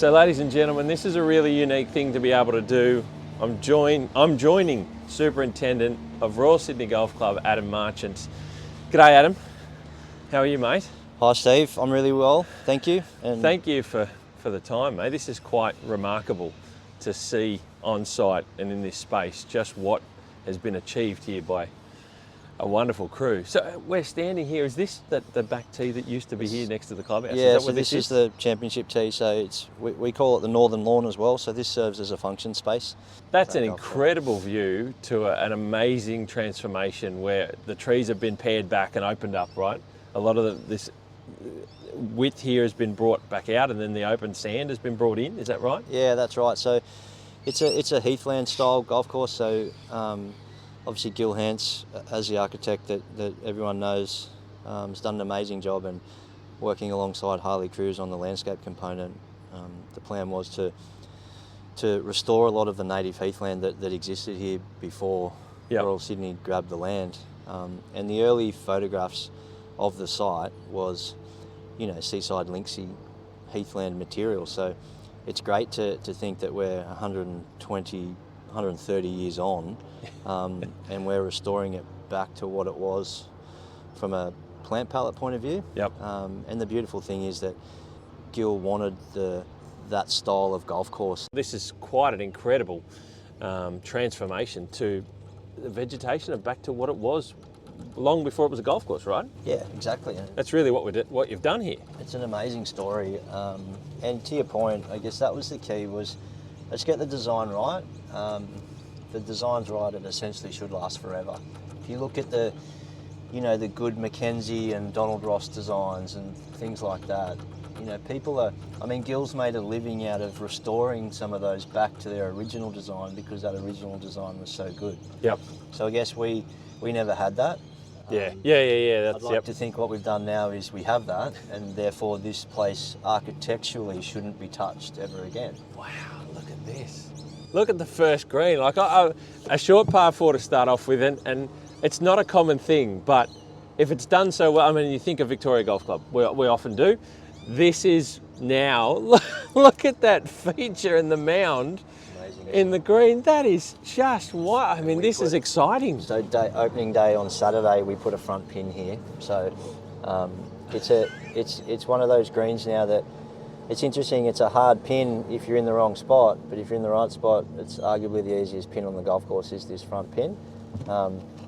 So ladies and gentlemen, this is a really unique thing to be able to do. I'm joining Superintendent of Royal Sydney Golf Club, Adam Marchant. G'day Adam, how are you mate? Hi Steve, I'm really well, thank you. And thank you for the time mate. This is quite remarkable to see on site and in this space just what has been achieved here by a wonderful crew. So we're standing here, is this the back tee that used to be here next to the clubhouse? Yeah, so this is the championship tee, so we call it the northern lawn as well, so this serves as a function space. That's an incredible view to an amazing transformation where the trees have been pared back and opened up, right? A lot of this width here has been brought back out and then the open sand has been brought in, is that right? Yeah, that's right. So it's a Heathland style golf course, so obviously Gil Hanse, as the architect that everyone knows, has done an amazing job, and working alongside Harley Cruz on the landscape component. The plan was to restore a lot of the native heathland that existed here before Royal Sydney grabbed the land. And the early photographs of the site was, seaside linksy heathland material. So it's great to think that we're 130 years on, and we're restoring it back to what it was from a plant palette point of view. Yep. And the beautiful thing is that Gil wanted that style of golf course. This is quite an incredible transformation to the vegetation and back to what it was long before it was a golf course, right? Yeah, exactly. That's really what you've done here. It's an amazing story. And to your point, I guess that was the key, was let's get the design right. The design's right, it essentially should last forever. If you look at the good Mackenzie and Donald Ross designs and things like that, Gil's made a living out of restoring some of those back to their original design because that original design was so good. Yep. So I guess we never had that. Yeah. I'd like to think what we've done now is we have that, and therefore this place architecturally shouldn't be touched ever again. Wow, look at this. Look at the first green. Like a short par 4 to start off with, and it's not a common thing, but if it's done so well, you think of Victoria Golf Club, we often do. This is now, look at that feature in the mound. Amazing, in the green. That is just wow. This is exciting. So opening day on Saturday, we put a front pin here. So it's one of those greens now that it's interesting. It's a hard pin if you're in the wrong spot, but if you're in the right spot, it's arguably the easiest pin on the golf course is this front pin.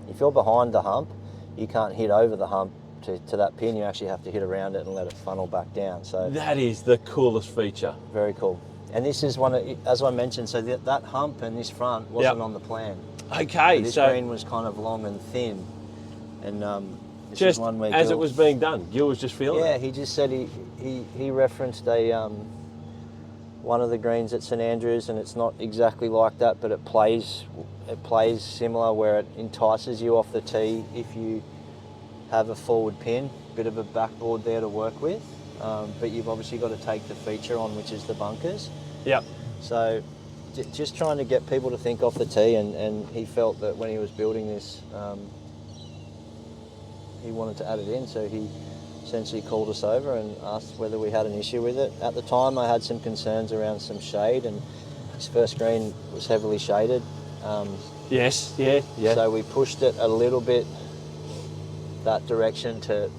If you're behind the hump, you can't hit over the hump to that pin. You actually have to hit around it and let it funnel back down. So that is the coolest feature. Very cool. And this is one of, as I mentioned, so that hump and this front wasn't on the plan. Okay, so this green was kind of long and thin, and this just is one where as it was being done, Gil was just feeling. Yeah, he just said he referenced one of the greens at St Andrews, and it's not exactly like that, but it plays similar, where it entices you off the tee if you have a forward pin, bit of a backboard there to work with, but you've obviously got to take the feature on, which is the bunkers. Yep. So just trying to get people to think off the tee, and he felt that when he was building this, he wanted to add it in, so he essentially called us over and asked whether we had an issue with it. At the time I had some concerns around some shade, and his first green was heavily shaded. Yes, yeah. So we pushed it a little bit that direction to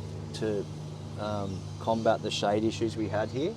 combat the shade issues we had here.